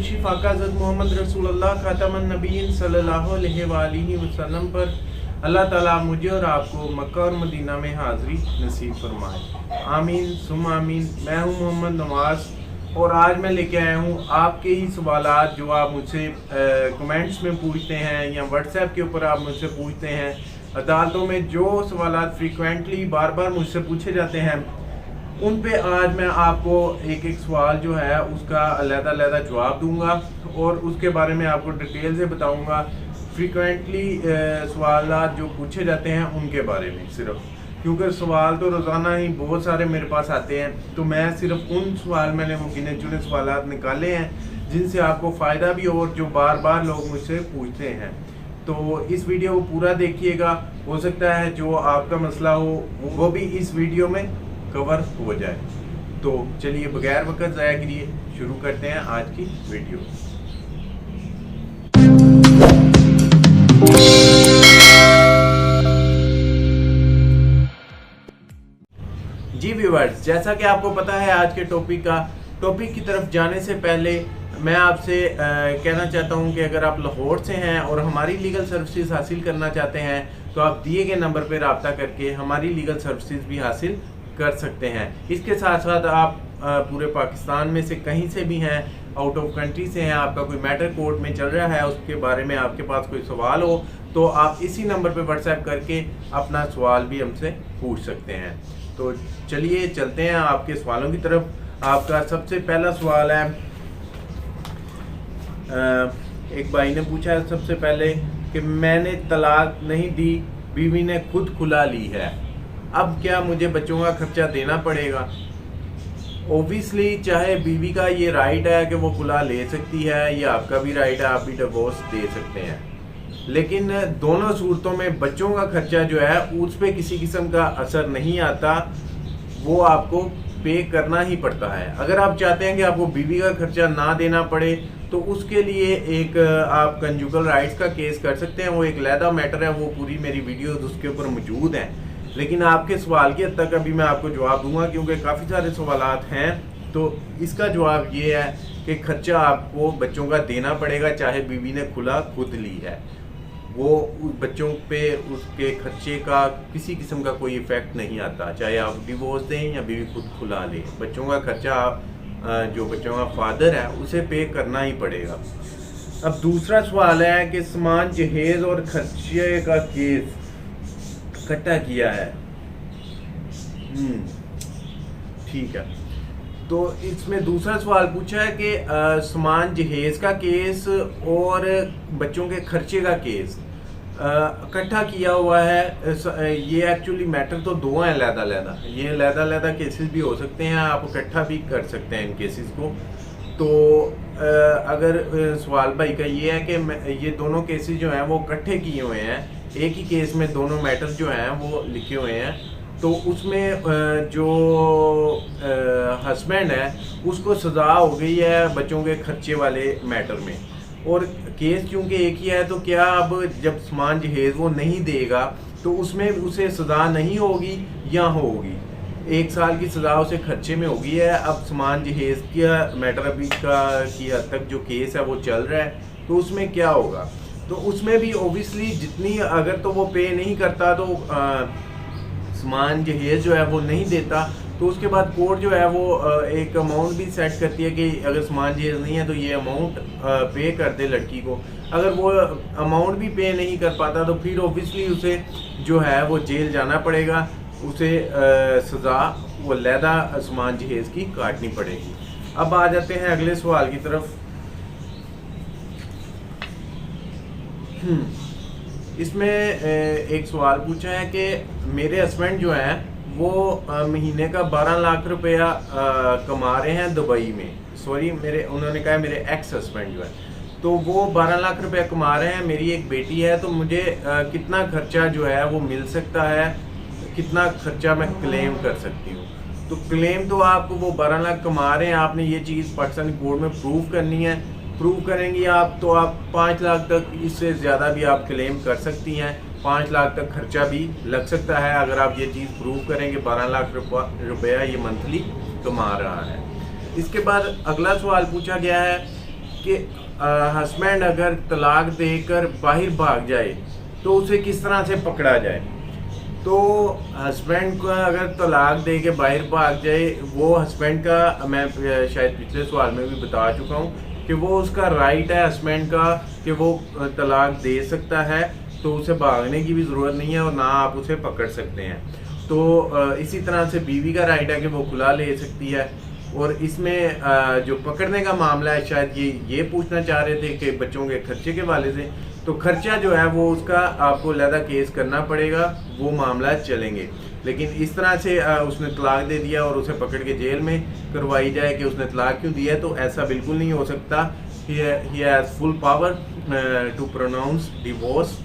खुशी फाका हज़रत मोहम्मद रसूलुल्लाह खातमुन नबीय्यीन सल्लल्लाहु अलैहि वसल्लम पर अल्लाह ताला मुझे और आपको मक्का और मदीना में हाज़री नसीब फरमाए। आमीन सुम आमीन। मैं हूँ मोहम्मद नवाज़ और आज मैं लेके आया हूँ आपके ही सवालात जो आप मुझसे कमेंट्स में पूछते हैं या व्हाट्सएप के ऊपर आप मुझसे पूछते हैं। अदालतों में जो सवालात फ्रीक्वेंटली बार बार मुझसे पूछे जाते हैं उन पे आज मैं आपको एक एक सवाल जो है उसका अलग-अलग जवाब दूंगा और उसके बारे में आपको डिटेल से बताऊंगा। फ्रीक्वेंटली सवालात जो पूछे जाते हैं उनके बारे में सिर्फ, क्योंकि सवाल तो रोज़ाना ही बहुत सारे मेरे पास आते हैं, तो मैं सिर्फ उन सवाल मैंने वो गिने चुने सवालात निकाले हैं जिनसे आपको फ़ायदा भी हो और जो बार बार लोग मुझसे पूछते हैं। तो इस वीडियो को पूरा देखिएगा, हो सकता है जो आपका मसला हो वो भी इस वीडियो में कवर हो जाए। तो चलिए बगैर वक्त ज़ाया किए शुरू करते हैं आज की वीडियो। जी व्यूअर्स, जैसा कि आपको पता है आज के टॉपिक की तरफ जाने से पहले मैं आपसे कहना चाहता हूं कि अगर आप लाहौर से हैं और हमारी लीगल सर्विसेज हासिल करना चाहते हैं तो आप दिए गए नंबर पर रब्ता करके हमारी लीगल सर्विसेज भी हासिल कर सकते हैं। इसके साथ साथ आप पूरे पाकिस्तान में से कहीं से भी हैं, आउट ऑफ कंट्री से हैं, आपका कोई मैटर कोर्ट में चल रहा है, उसके बारे में आपके पास कोई सवाल हो तो आप इसी नंबर पे व्हाट्सएप करके अपना सवाल भी हमसे पूछ सकते हैं। तो चलिए चलते हैं आपके सवालों की तरफ। आपका सबसे पहला सवाल है, एक भाई ने पूछा है सबसे पहले कि मैंने तलाक नहीं दी, बीवी ने खुद खुला ली है, अब क्या मुझे बच्चों का खर्चा देना पड़ेगा? ओबियसली चाहे बीवी का ये राइट है कि वो खुला ले सकती है या आपका भी राइट है, आप भी डिवोर्स दे सकते हैं, लेकिन दोनों सूरतों में बच्चों का खर्चा जो है उस पर किसी किस्म का असर नहीं आता, वो आपको पे करना ही पड़ता है। अगर आप चाहते हैं कि आपको बीवी का खर्चा ना देना पड़े तो उसके लिए एक आप कंजुगल राइट्स का केस कर सकते हैं, वो एक अलहदा मैटर है, वो पूरी मेरी वीडियो उसके ऊपर मौजूद हैं। लेकिन आपके सवाल के हद तक अभी मैं आपको जवाब दूंगा क्योंकि काफ़ी सारे सवालात हैं। तो इसका जवाब ये है कि खर्चा आपको बच्चों का देना पड़ेगा, चाहे बीवी ने खुला खुद ली है, वो बच्चों पे उसके खर्चे का किसी किस्म का कोई इफेक्ट नहीं आता, चाहे आप डिवोर्स दें या बीवी खुद खुला ले, बच्चों का खर्चा जो बच्चों का फादर है उसे पे करना ही पड़ेगा। अब दूसरा सवाल है कि सामान जहेज और खर्चे का केस इकट्ठा किया है। ठीक है, तो इसमें दूसरा सवाल पूछा है कि सामान जहेज का केस और बच्चों के खर्चे का केस इकट्ठा किया हुआ है। ये एक्चुअली मैटर तो दो हैं अलग-अलग, ये अलग-अलग केसेस भी हो सकते हैं, आप इकट्ठा भी कर सकते हैं इन केसेस को। तो अगर सवाल भाई का ये है कि ये दोनों केसेस जो हैं वो इकट्ठे किए हुए हैं, एक ही केस में दोनों मैटर जो हैं वो लिखे हुए हैं, तो उसमें जो हस्बैंड है उसको सज़ा हो गई है बच्चों के खर्चे वाले मैटर में, और केस क्योंकि एक ही है तो क्या अब जब सामान जहेज वो नहीं देगा तो उसमें उसे सज़ा नहीं होगी या होगी? 1 साल की सज़ा उसे खर्चे में हो गई है। अब सामान जहेज का मैटर अभी की हद तक जो केस है वो चल रहा है, तो उसमें क्या होगा? तो उसमें भी ओबियसली जितनी अगर तो वो पे नहीं करता तो सामान जहेज जो है वो नहीं देता, तो उसके बाद कोर्ट जो है वो एक अमाउंट भी सेट करती है कि अगर सामान जहेज नहीं है तो ये अमाउंट पे कर दे लड़की को। अगर वो अमाउंट भी पे नहीं कर पाता तो फिर ओबियसली उसे जो है वो जेल जाना पड़ेगा, उसे सज़ा वो अलहदा सामान जहेज की काटनी पड़ेगी। अब आ जाते हैं अगले सवाल की तरफ। इसमें एक सवाल पूछा है कि मेरे हस्बैंड जो हैं वो महीने का 12 लाख रुपया कमा रहे हैं दुबई में। सॉरी, उन्होंने कहा मेरे एक्स हस्बैंड जो है तो वो 12 लाख रुपया कमा रहे हैं, मेरी एक बेटी है, तो मुझे कितना खर्चा जो है वो मिल सकता है, कितना खर्चा मैं क्लेम कर सकती हूँ? तो क्लेम तो आपको वो 12 लाख कमा रहे हैं, आपने ये चीज़ पाकिस्तानी कोर्ट में प्रूव करनी है। प्रूव करेंगी आप तो आप 5 लाख तक, इससे ज़्यादा भी आप क्लेम कर सकती हैं, 5 लाख तक खर्चा भी लग सकता है अगर आप ये चीज़ प्रूव करेंगे 12 लाख रुपया ये मंथली कमा रहा है। इसके बाद अगला सवाल पूछा गया है कि हस्बैंड अगर तलाक देकर बाहर भाग जाए तो उसे किस तरह से पकड़ा जाए। तो हस्बैंड को अगर तलाक दे के बाहर भाग जाए, वो हस्बैंड का, मैं शायद पिछले सवाल में भी बता चुका हूँ कि वो उसका राइट है हस्बैंड का कि वो तलाक दे सकता है, तो उसे भागने की भी ज़रूरत नहीं है और ना आप उसे पकड़ सकते हैं। तो इसी तरह से बीवी का राइट है कि वो खुला ले सकती है। और इसमें जो पकड़ने का मामला है, शायद ये पूछना चाह रहे थे कि बच्चों के खर्चे के वाले से, तो खर्चा जो है वो उसका आपको अलहदा केस करना पड़ेगा, वो मामला चलेंगे। लेकिन इस तरह से उसने तलाक दे दिया और उसे पकड़ के जेल में करवाई जाए कि उसने तलाक क्यों दिया, तो ऐसा बिल्कुल नहीं हो सकता। He has full power to pronounce divorce.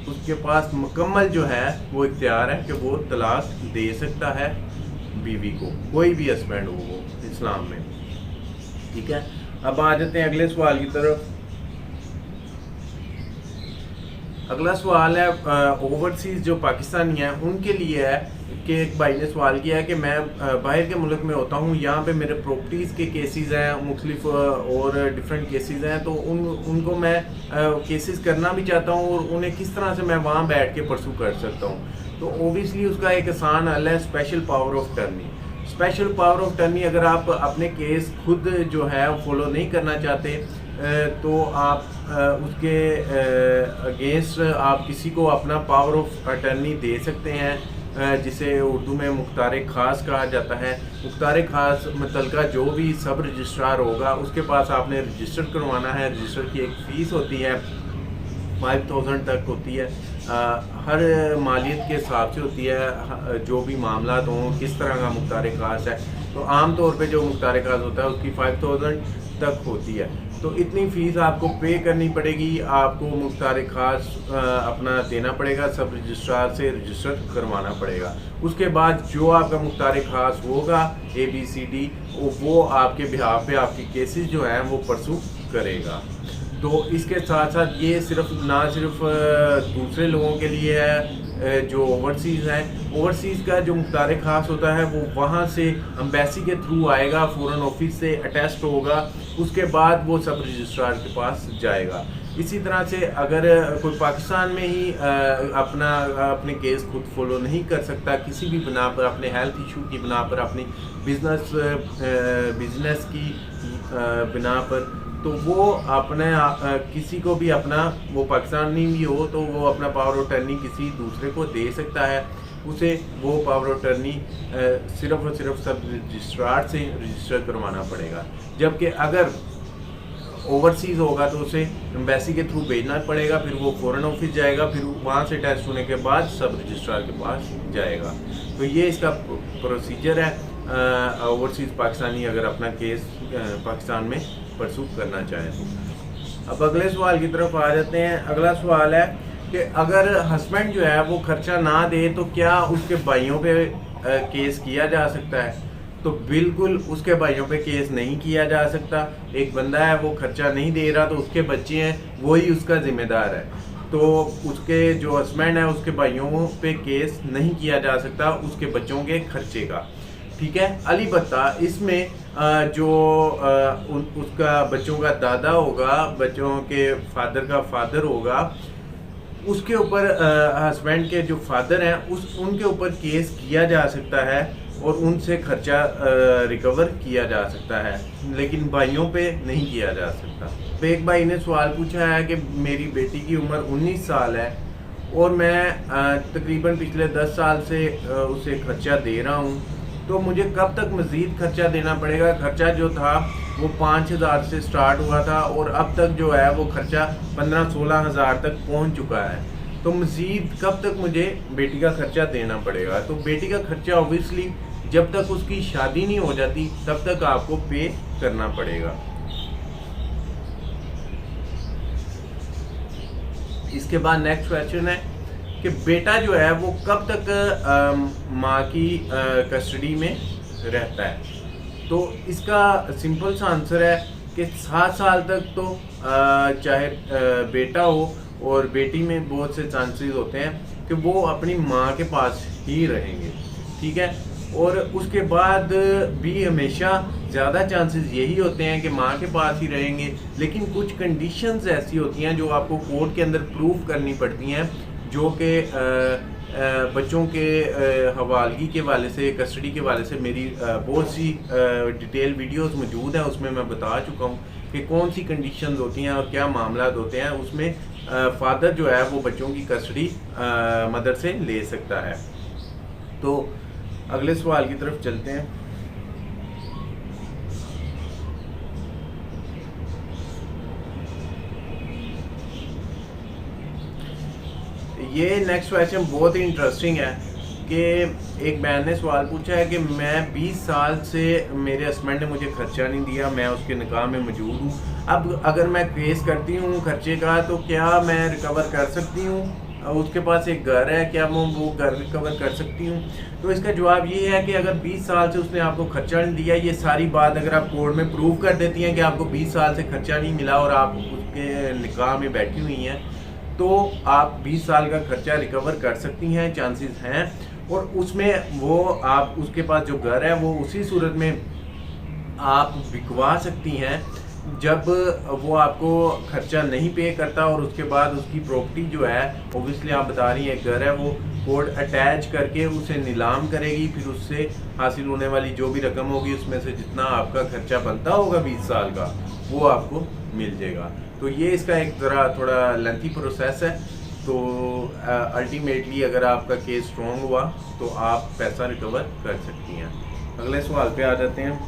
उसके पास मुकम्मल जो है वो इख्तियार है कि वो तलाक दे सकता है बीवी को, कोई भी हस्बैंड हो वो इस्लाम में। ठीक है, अब आ जाते हैं अगले सवाल की तरफ। अगला सवाल है ओवरसीज जो पाकिस्तानी हैं उनके लिए है कि एक भाई ने सवाल किया है कि मैं बाहर के मुल्क में होता हूँ, यहाँ पे मेरे प्रॉपर्टीज़ के केसेस हैं, मुख्तलिफ और डिफरेंट केसेस हैं, तो उनको मैं केसेस करना भी चाहता हूँ और उन्हें किस तरह से मैं वहाँ बैठ के परसू कर सकता हूँ। तो ओबियसली उसका एक आसान हल है special power of attorney. Special power of attorney अगर आप अपने केस खुद जो है फॉलो नहीं करना चाहते तो आप उसके अगेंस्ट आप किसी को अपना पावर ऑफ अटर्नी दे सकते हैं, जिसे उर्दू में मुख्तार ख़ास कहा जाता है। मुख्तार ख़ास मुतलका जो भी सब रजिस्ट्रार होगा उसके पास आपने रजिस्टर करवाना है। रजिस्टर की एक फ़ीस होती है, 5000 तक होती है, हर मालियत के हिसाब से होती है, जो भी मामला हों किस तरह का मुख्तार ख़ास है। तो आम तौर पे जो मुख्तार ख़ास होता है उसकी 5000 तक होती है। तो इतनी फ़ीस आपको पे करनी पड़ेगी, आपको मुख्तार ख़ास अपना देना पड़ेगा, सब रजिस्ट्रार से रजिस्टर करवाना पड़ेगा। उसके बाद जो आपका मुख्तार ख़ास होगा ABCD वो आपके बिहाफ पे आपकी केसेस जो हैं वो परसू करेगा। तो इसके साथ साथ ये ना सिर्फ दूसरे लोगों के लिए है जो ओवरसीज़ हैं। ओवरसीज़ का जो मुख्तार ख़ास होता है वो वहाँ से एम्बेसी के थ्रू आएगा, फ़ॉरेन ऑफिस से अटैस्ट होगा, उसके बाद वो सब रजिस्ट्रार के पास जाएगा। इसी तरह से अगर कोई पाकिस्तान में ही अपने केस खुद फॉलो नहीं कर सकता किसी भी बिना पर, अपने हेल्थ इशू की बिना पर, अपनी बिजनेस की बिना पर, तो वो अपने किसी को भी अपना, वो पाकिस्तानी भी हो तो वो अपना पावर ऑफ अटर्नी किसी दूसरे को दे सकता है। उसे वो पावर ऑफ अटर्नी सिर्फ और सिर्फ सब रजिस्ट्रार से रजिस्टर करवाना पड़ेगा। जबकि अगर ओवरसीज़ होगा तो उसे एम्बेसी के थ्रू भेजना पड़ेगा, फिर वो फॉरेन ऑफिस जाएगा, फिर वहाँ से टेस्ट होने के बाद सब रजिस्ट्रार के पास जाएगा। तो ये इसका प्रोसीजर है ओवरसीज़ पाकिस्तानी अगर अपना केस पाकिस्तान में परसू करना चाहे तो। अब अगले सवाल की तरफ आ जाते हैं। अगला सवाल है कि अगर हस्बैंड जो है वो खर्चा ना दे तो क्या उसके भाइयों पे केस किया जा सकता है? तो बिल्कुल उसके भाइयों पे केस नहीं किया जा सकता। एक बंदा है वो खर्चा नहीं दे रहा तो उसके बच्चे हैं वही उसका जिम्मेदार है, तो उसके जो हस्बैंड है उसके भाइयों पे केस नहीं किया जा सकता उसके बच्चों के खर्चे का। ठीक है, अलबत्ता इसमें जो उसका बच्चों का दादा होगा, बच्चों के फादर का फादर होगा, उसके ऊपर हस्बैंड के जो फादर हैं उनके ऊपर केस किया जा सकता है और उनसे खर्चा रिकवर किया जा सकता है, लेकिन भाइयों पे नहीं किया जा सकता। तो एक भाई ने सवाल पूछा है कि मेरी बेटी की उम्र 19 साल है और मैं तकरीबन पिछले 10 साल से उसे खर्चा दे रहा हूँ, तो मुझे कब तक मज़ीद खर्चा देना पड़ेगा? खर्चा जो था वो 5000 से स्टार्ट हुआ था और अब तक जो है वो खर्चा 15-16 हज़ार तक पहुँच चुका है, तो मज़ीद कब तक मुझे बेटी का खर्चा देना पड़ेगा? तो बेटी का खर्चा ऑब्वियसली जब तक उसकी शादी नहीं हो जाती तब तक आपको पे करना पड़ेगा। इसके बाद नेक्स्ट क्वेश्चन है कि बेटा जो है वो कब तक माँ की कस्टडी में रहता है? तो इसका सिंपल सा आंसर है कि 7 साल तक तो चाहे बेटा हो, और बेटी में बहुत से चांसेस होते हैं कि वो अपनी माँ के पास ही रहेंगे। ठीक है, और उसके बाद भी हमेशा ज़्यादा चांसेस यही होते हैं कि माँ के पास ही रहेंगे, लेकिन कुछ कंडीशंस ऐसी होती हैं जो आपको कोर्ट के अंदर प्रूफ करनी पड़ती हैं, जो कि बच्चों के हवालगी के वाले से, कस्टडी के वाले से मेरी बहुत सी डिटेल वीडियोस मौजूद हैं, उसमें मैं बता चुका हूँ कि कौन सी कंडीशंस होती हैं और क्या मामला होते हैं। उसमें फादर जो है वो बच्चों की कस्टडी मदर से ले सकता है। तो अगले सवाल की तरफ चलते हैं। ये नेक्स्ट क्वेश्चन बहुत ही इंटरेस्टिंग है कि एक बहन ने सवाल पूछा है कि मैं 20 साल से मेरे हस्बैंड ने मुझे खर्चा नहीं दिया, मैं उसके निकाह में मौजूद हूँ। अब अगर मैं केस करती हूँ खर्चे का तो क्या मैं रिकवर कर सकती हूँ? उसके पास एक घर है, क्या मैं वो घर रिकवर कर सकती हूँ? तो इसका जवाब ये है कि अगर 20 साल से उसने आपको खर्चा नहीं दिया, ये सारी बात अगर आप कोर्ट में प्रूव कर देती हैं कि आपको 20 साल से खर्चा नहीं मिला और आप उसके निकाह में बैठी हुई हैं, तो आप 20 साल का खर्चा रिकवर कर सकती हैं, चांसेस हैं। और उसमें वो आप उसके पास जो घर है वो उसी सूरत में आप बिकवा सकती हैं जब वो आपको खर्चा नहीं पे करता और उसके बाद उसकी प्रॉपर्टी जो है, ओबियसली आप बता रही हैं घर है, वो कोर्ट अटैच करके उसे नीलाम करेगी, फिर उससे हासिल होने वाली जो भी रकम होगी उसमें से जितना आपका खर्चा बनता होगा 20 साल का वो आपको मिल जाएगा। तो ये इसका एक तरह थोड़ा लेंथी प्रोसेस है। तो अल्टीमेटली अगर आपका केस स्ट्रॉन्ग हुआ तो आप पैसा रिकवर कर सकती हैं। अगले सवाल पे आ जाते हैं।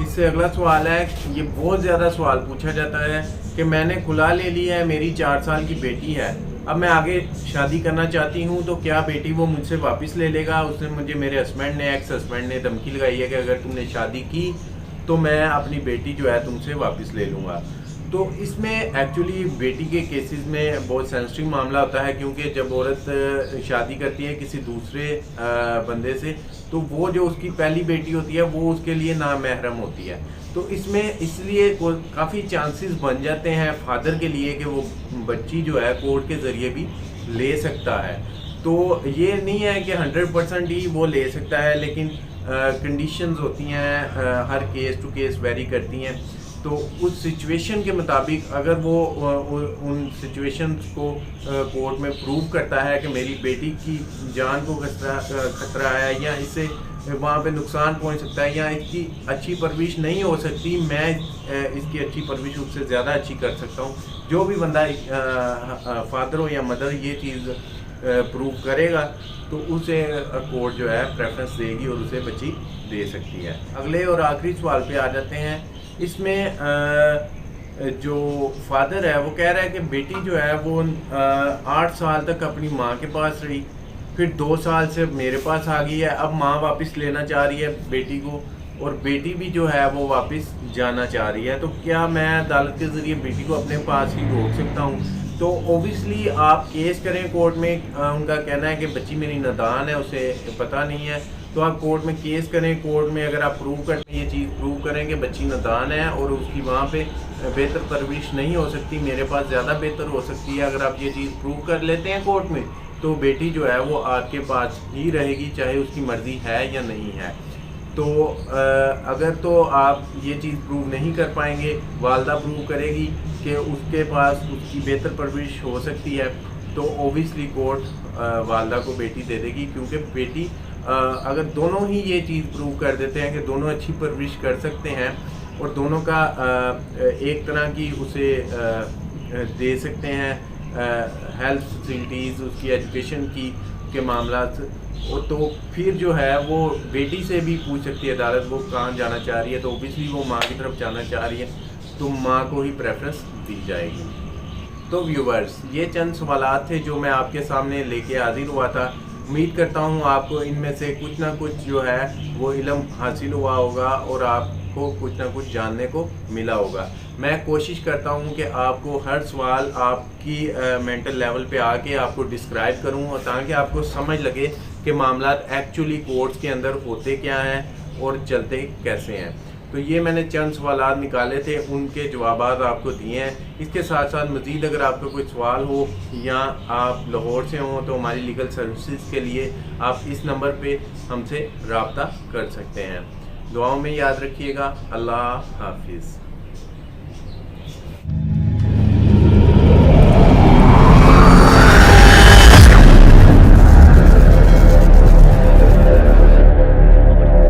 इससे अगला सवाल है, ये बहुत ज़्यादा सवाल पूछा जाता है कि मैंने खुला ले लिया है, मेरी 4 साल की बेटी है, अब मैं आगे शादी करना चाहती हूँ, तो क्या बेटी वो मुझसे वापस ले लेगा? उसने मुझे, मेरे हस्बैंड ने, एक्स हस्बैंड ने धमकी लगाई है कि अगर तुमने शादी की तो मैं अपनी बेटी जो है तुमसे वापस ले लूँगा। तो इसमें एक्चुअली बेटी के केसेस में बहुत सेंसिटिव मामला होता है, क्योंकि जब औरत शादी करती है किसी दूसरे बंदे से, तो वो जो उसकी पहली बेटी होती है वो उसके लिए नामहरम होती है। तो इसमें इसलिए काफ़ी चांसेस बन जाते हैं फादर के लिए कि वो बच्ची जो है कोर्ट के ज़रिए भी ले सकता है। तो ये नहीं है कि 100% ही वो ले सकता है, लेकिन कंडीशंस होती हैं, हर केस टू केस वेरी करती हैं। तो उस सिचुएशन के मुताबिक अगर वो उन सिचुएशंस को कोर्ट में प्रूव करता है कि मेरी बेटी की जान को खतरा है, या इससे वहाँ पे नुकसान पहुँच सकता है, या इसकी अच्छी परवरिश नहीं हो सकती, मैं इसकी अच्छी परवरिश उससे ज़्यादा अच्छी कर सकता हूँ, जो भी बंदा फादर हो या मदर ये चीज़ प्रूव करेगा तो उसे कोर्ट जो है प्रेफरेंस देगी और उसे बच्ची दे सकती है। अगले और आखिरी सवाल पे आ जाते हैं। इसमें जो फादर है वो कह रहा है कि बेटी जो है वो 8 साल तक अपनी माँ के पास रही, फिर 2 साल से मेरे पास आ गई है, अब माँ वापस लेना चाह रही है बेटी को, और बेटी भी जो है वो वापस जाना चाह रही है। तो क्या मैं अदालत के ज़रिए बेटी को अपने पास ही रोक सकता हूँ? तो ओबियसली आप केस करें कोर्ट में, उनका कहना है कि बच्ची मेरी नादान है, उसे पता नहीं है, तो आप कोर्ट में केस करें। कोर्ट में अगर आप प्रूव करते हैं, ये चीज़ प्रूव करें कि बच्ची नादान है और उसकी वहाँ पे बेहतर परवरिश नहीं हो सकती, मेरे पास ज़्यादा बेहतर हो सकती है, अगर आप ये चीज़ प्रूव कर लेते हैं कोर्ट में, तो बेटी जो है वो आपके पास ही रहेगी, चाहे उसकी मर्ज़ी है या नहीं है। तो अगर तो आप ये चीज़ प्रूव नहीं कर पाएंगे, वालदा प्रूव करेगी कि उसके पास उसकी बेहतर परवरिश हो सकती है, तो ओबियसली कोर्ट वालदा को बेटी दे देगी, क्योंकि बेटी अगर दोनों ही ये चीज़ प्रूव कर देते हैं कि दोनों अच्छी परवरिश कर सकते हैं और दोनों का एक तरह की उसे दे सकते हैं हेल्थ फैसिलिटीज़, उसकी एजुकेशन की के मामला, तो फिर जो है वो बेटी से भी पूछ सकती है अदालत वो कहाँ जाना चाह रही है, तो ओबियसली वो माँ की तरफ जाना चाह रही है, तो माँ को ही प्रेफरेंस दी जाएगी। तो व्यूवर्स, ये चंद सवालात थे जो मैं आपके सामने लेके हाजिर हुआ था। उम्मीद करता हूँ आपको इनमें से कुछ ना कुछ जो है वो इल्म हासिल हुआ होगा और आपको कुछ ना कुछ जानने को मिला होगा। मैं कोशिश करता हूँ कि आपको हर सवाल आपकी मेंटल लेवल पे आके आपको डिस्क्राइब करूँ, और ताकि आपको समझ लगे कि मामला एक्चुअली कोर्ट्स के अंदर होते क्या हैं और चलते कैसे हैं। तो ये मैंने चंद सवाल निकाले थे, उनके जवाब आपको दिए हैं। इसके साथ साथ मज़ीद अगर आपका कोई सवाल हो या आप लाहौर से हों तो हमारी लीगल सर्विसेज के लिए आप इस नंबर पे हमसे रब्ता कर सकते हैं। दुआओं में याद रखिएगा। अल्लाह हाफिज़।